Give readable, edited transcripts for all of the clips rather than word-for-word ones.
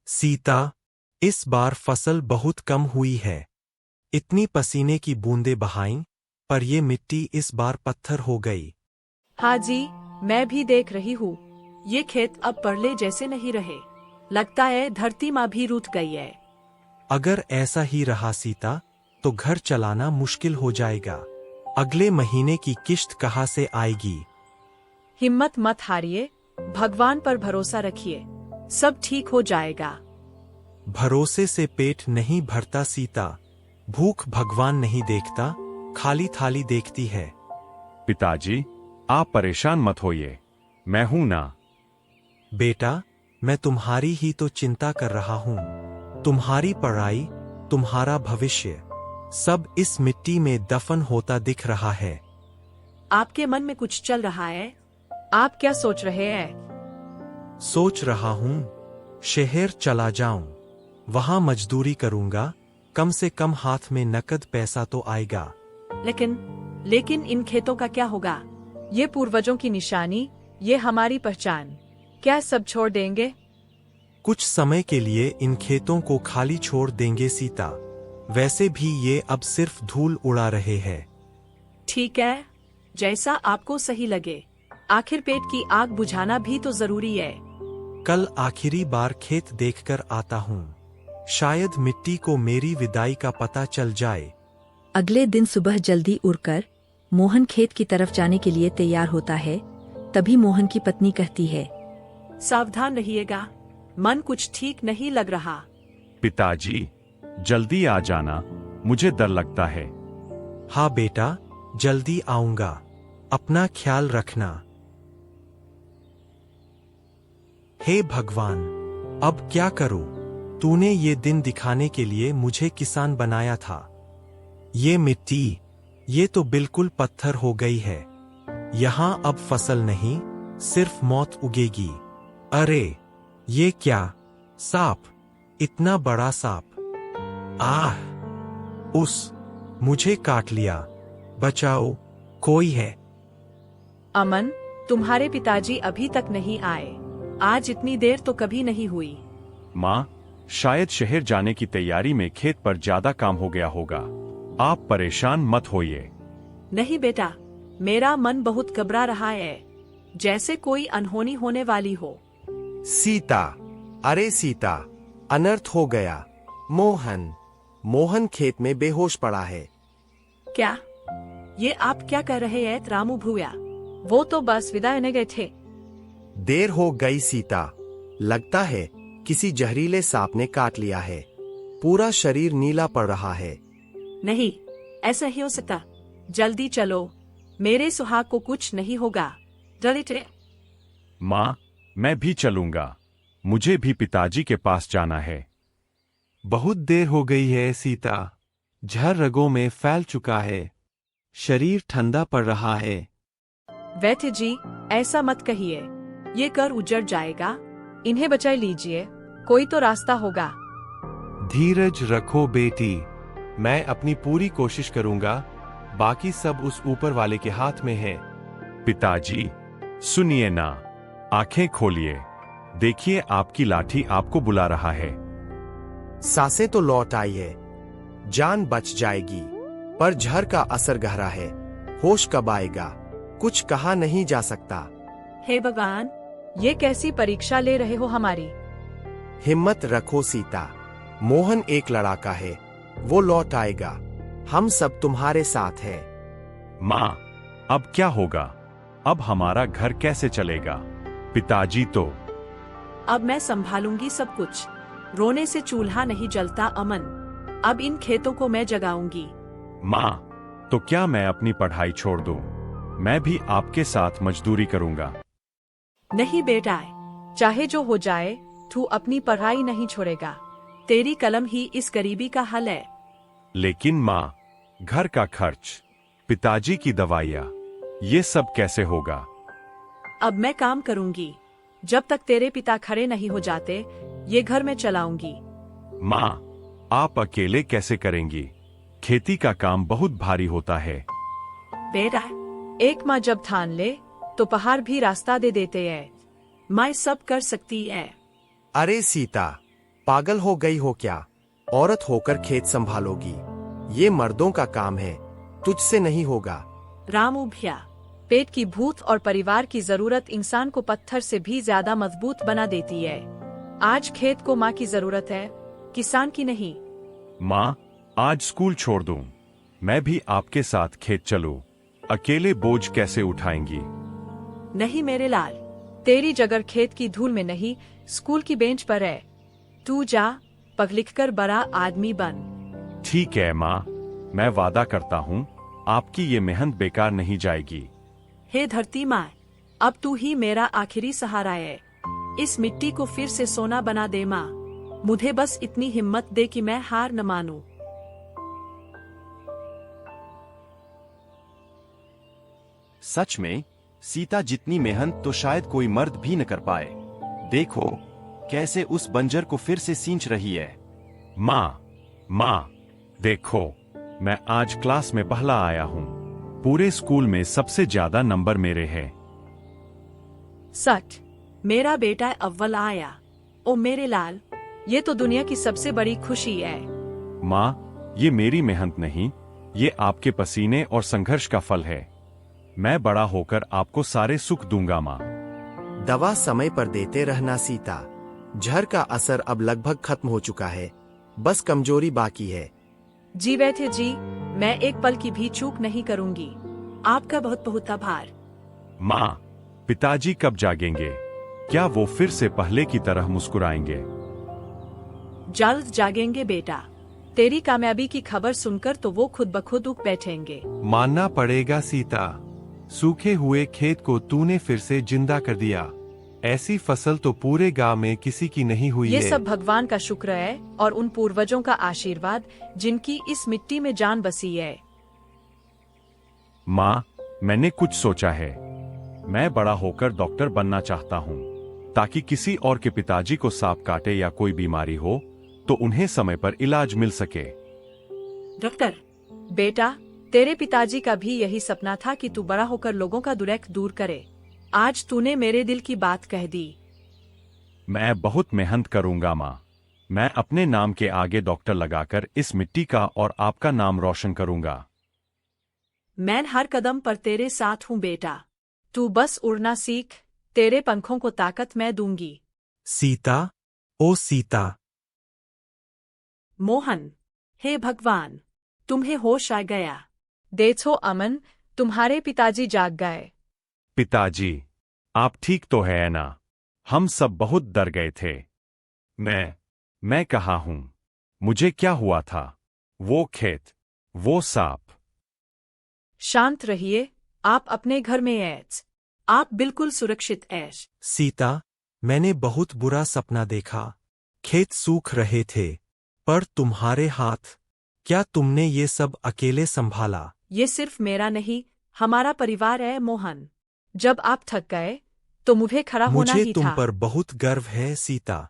सीता, इस बार फसल बहुत कम हुई है। इतनी पसीने की बूंदें बहाईं, पर ये मिट्टी इस बार पत्थर हो गई। हाँ जी, मैं भी देख रही हूँ। ये खेत अब पहले जैसे नहीं रहे। लगता है धरती माँ भी रूठ गई है। अगर ऐसा ही रहा सीता, तो घर चलाना मुश्किल हो जाएगा। अगले महीने की किश्त कहाँ से आएगी? हिम्मत मत हारिए, भगवान पर भरोसा रखिए, सब ठीक हो जाएगा। भरोसे से पेट नहीं भरता सीता। भूख भगवान नहीं देखता, खाली थाली देखती है। पिताजी, आप परेशान मत होइए, मैं हूं ना। बेटा, मैं तुम्हारी ही तो चिंता कर रहा हूँ। तुम्हारी पढ़ाई, तुम्हारा भविष्य, सब इस मिट्टी में दफन होता दिख रहा है। आपके मन में कुछ चल रहा है? आप क्या सोच रहे हैं? सोच रहा हूँ शहर चला जाऊं, वहां मजदूरी करूंगा, कम से कम हाथ में नकद पैसा तो आएगा। लेकिन इन खेतों का क्या होगा? ये पूर्वजों की निशानी, ये हमारी पहचान, क्या सब छोड़ देंगे? कुछ समय के लिए इन खेतों को खाली छोड़ देंगे सीता। वैसे भी ये अब सिर्फ धूल उड़ा रहे हैं। ठीक है, जैसा आपको सही लगे। आखिर पेट की आग बुझाना भी तो जरूरी है। कल आखिरी बार खेत देखकर आता हूँ। शायद मिट्टी को मेरी विदाई का पता चल जाए। अगले दिन सुबह जल्दी उठकर मोहन खेत की तरफ जाने के लिए तैयार होता है। तभी मोहन की पत्नी कहती है, सावधान रहिएगा, मन कुछ ठीक नहीं लग रहा। पिताजी, जल्दी आ जाना, मुझे डर लगता है। हाँ बेटा, जल्दी आऊंगा। अपना ख्याल रखना। हे भगवान, अब क्या करूं? तूने ये दिन दिखाने के लिए मुझे किसान बनाया था। ये मिट्टी, ये तो बिल्कुल पत्थर हो गई है। यहां अब फसल नहीं, सिर्फ मौत उगेगी। अरे, ये क्या? सांप, इतना बड़ा सांप। आह! मुझे काट लिया। बचाओ, कोई है? अमन, तुम्हारे पिताजी अभी तक नहीं आए। आज इतनी देर तो कभी नहीं हुई। माँ, शायद शहर जाने की तैयारी में खेत पर ज्यादा काम हो गया होगा। आप परेशान मत होइए। नहीं बेटा, मेरा मन बहुत घबरा रहा है, जैसे कोई अनहोनी होने वाली हो। सीता, अरे सीता, अनर्थ हो गया। मोहन खेत में बेहोश पड़ा है। क्या? ये आप क्या कर रहे हैं रामू भूया? वो तो बस विदा होने गए थे। देर हो गई सीता, लगता है किसी जहरीले सांप ने काट लिया है। पूरा शरीर नीला पड़ रहा है। नहीं, ऐसा ही हो सकता। जल्दी चलो, मेरे सुहाग को कुछ नहीं होगा। जल्दी। माँ, मैं भी चलूंगा, मुझे भी पिताजी के पास जाना है। बहुत देर हो गई है सीता। जहर रगों में फैल चुका है। शरीर ठंडा पड़ रहा है। वैद्य जी, ऐसा मत कहिए, ये कर उजड़ जाएगा। इन्हें बचा लीजिए, कोई तो रास्ता होगा। धीरज रखो बेटी, मैं अपनी पूरी कोशिश करूंगा। बाकी सब उस ऊपर वाले के हाथ में है। पिताजी, सुनिए ना, आंखें खोलिए, देखिए आपकी लाठी आपको बुला रहा है। सांसें तो लौट आई है, जान बच जाएगी, पर जहर का असर गहरा है। होश कब आएगा, कुछ कहा नहीं जा सकता। हे भगवान, ये कैसी परीक्षा ले रहे हो हमारी? हिम्मत रखो सीता, मोहन एक लड़ाका है, वो लौट आएगा। हम सब तुम्हारे साथ हैं। माँ, अब क्या होगा? अब हमारा घर कैसे चलेगा? पिताजी तो। अब मैं संभालूंगी सब कुछ। रोने से चूल्हा नहीं जलता अमन। अब इन खेतों को मैं जगाऊंगी। माँ, तो क्या मैं अपनी पढ़ाई छोड़ दूं? मैं भी आपके साथ मजदूरी करूंगा। नहीं बेटा, चाहे जो हो जाए, तू अपनी पढ़ाई नहीं छोड़ेगा। तेरी कलम ही इस गरीबी का हल है। लेकिन माँ, घर का खर्च, पिताजी की दवाइयाँ, ये सब कैसे होगा? अब मैं काम करूंगी, जब तक तेरे पिता खड़े नहीं हो जाते। ये घर मैं चलाऊंगी। माँ, आप अकेले कैसे करेंगी? खेती का काम बहुत भारी होता है। बेटा, एक माँ जब ठान ले, तो पहाड़ भी रास्ता दे देते हैं। माँ सब कर सकती है। अरे सीता, पागल हो गई हो क्या? औरत होकर खेत संभालोगी? ये मर्दों का काम है, तुझसे नहीं होगा। रामू भैया, पेट की भूख और परिवार की जरूरत इंसान को पत्थर से भी ज्यादा मजबूत बना देती है। आज खेत को माँ की जरूरत है, किसान की नहीं। माँ, आज स्कूल छोड़ दूं। मैं भी आपके साथ खेत चलूं। अकेले बोझ कैसे उठाएंगी? नहीं मेरे लाल, तेरी जगह खेत की धूल में नहीं, स्कूल की बेंच पर है। तू जा, पढ़ लिख कर बड़ा आदमी बन। ठीक है माँ, मैं वादा करता हूँ आपकी ये मेहनत बेकार नहीं जाएगी। हे धरती माँ, अब तू ही मेरा आखिरी सहारा है। इस मिट्टी को फिर से सोना बना दे माँ। मुझे बस इतनी हिम्मत दे कि मैं हार न मानूं। सच में सीता जितनी मेहनत तो शायद कोई मर्द भी न कर पाए। देखो कैसे उस बंजर को फिर से सींच रही है। माँ, देखो, मैं आज क्लास में पहला आया हूँ। पूरे स्कूल में सबसे ज्यादा नंबर मेरे हैं। सच, मेरा बेटा अव्वल आया। ओ मेरे लाल, ये तो दुनिया की सबसे बड़ी खुशी है। माँ, ये मेरी मेहनत नहीं, ये आपके पसीने और संघर्ष का फल है। मैं बड़ा होकर आपको सारे सुख दूंगा माँ। दवा समय पर देते रहना सीता। जहर का असर अब लगभग खत्म हो चुका है, बस कमजोरी बाकी है। जी बैठे जी, मैं एक पल की भी चूक नहीं करूंगी। आपका बहुत बहुत आभार। माँ, पिताजी कब जागेंगे? क्या वो फिर से पहले की तरह मुस्कुराएंगे? जल्द जागेंगे बेटा। तेरी कामयाबी की खबर सुनकर तो वो खुद ब खुद उठ बैठेंगे। मानना पड़ेगा सीता, सूखे हुए खेत को तूने फिर से जिंदा कर दिया। ऐसी फसल तो पूरे गांव में किसी की नहीं हुई ये है। सब भगवान का शुक्र है और उन पूर्वजों का आशीर्वाद जिनकी इस मिट्टी में जान बसी है। माँ, मैंने कुछ सोचा है। मैं बड़ा होकर डॉक्टर बनना चाहता हूँ, ताकि किसी और के पिताजी को सांप काटे या कोई बीमारी हो तो उन्हें समय पर इलाज मिल सके। डॉक्टर बेटा, तेरे पिताजी का भी यही सपना था कि तू बड़ा होकर लोगों का दुर्ख दूर करे। आज तूने मेरे दिल की बात कह दी। मैं बहुत मेहनत करूंगा माँ। मैं अपने नाम के आगे डॉक्टर लगाकर इस मिट्टी का और आपका नाम रोशन करूंगा। मैं हर कदम पर तेरे साथ हूँ बेटा। तू बस उड़ना सीख, तेरे पंखों को ताकत मैं दूंगी। सीता, ओ सीता। मोहन, हे भगवान, तुम्हें होश आ गया। देखो अमन, तुम्हारे पिताजी जाग गए। पिताजी, आप ठीक तो है ना? हम सब बहुत डर गए थे। मैं कहाँ हूँ? मुझे क्या हुआ था? वो खेत, वो सांप। शांत रहिए, आप अपने घर में हैं। आप बिल्कुल सुरक्षित हैं। सीता, मैंने बहुत बुरा सपना देखा। खेत सूख रहे थे, पर तुम्हारे हाथ। क्या तुमने ये सब अकेले संभाला? ये सिर्फ मेरा नहीं, हमारा परिवार है मोहन। जब आप थक गए तो मुझे खड़ा होना मुझे ही तुम था। पर बहुत गर्व है सीता।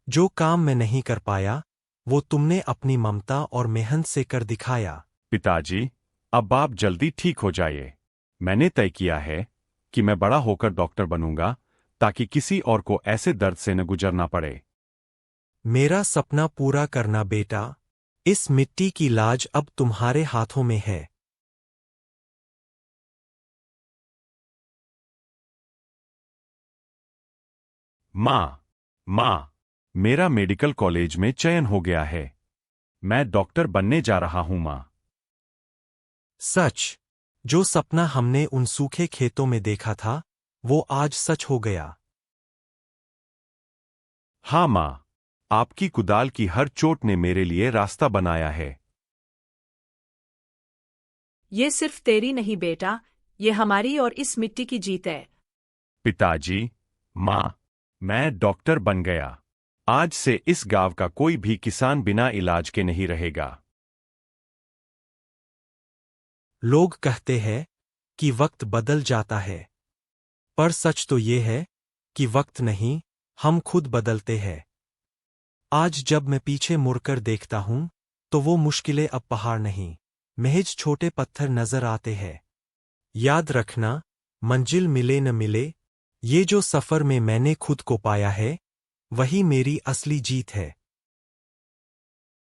जो काम मैं नहीं कर पाया, वो तुमने अपनी ममता और मेहनत से कर दिखाया। पिताजी, अब आप जल्दी ठीक हो जाइए। मैंने तय किया है कि मैं बड़ा होकर डॉक्टर बनूंगा, ताकि किसी और को ऐसे दर्द से न गुजरना पड़े। मेरा सपना पूरा करना बेटा। इस मिट्टी की लाज अब तुम्हारे हाथों में है। माँ, मेरा मेडिकल कॉलेज में चयन हो गया है। मैं डॉक्टर बनने जा रहा हूँ माँ। सच, जो सपना हमने उन सूखे खेतों में देखा था, वो आज सच हो गया। हाँ माँ, आपकी कुदाल की हर चोट ने मेरे लिए रास्ता बनाया है। ये सिर्फ तेरी नहीं बेटा, ये हमारी और इस मिट्टी की जीत है। पिताजी, माँ, मैं डॉक्टर बन गया। आज से इस गांव का कोई भी किसान बिना इलाज के नहीं रहेगा। लोग कहते हैं कि वक्त बदल जाता है, पर सच तो ये है कि वक्त नहीं, हम खुद बदलते हैं। आज जब मैं पीछे मुड़कर देखता हूं, तो वो मुश्किलें अब पहाड़ नहीं, महज छोटे पत्थर नजर आते हैं। याद रखना, मंजिल मिले न मिले, ये जो सफर में मैंने खुद को पाया है, वही मेरी असली जीत है।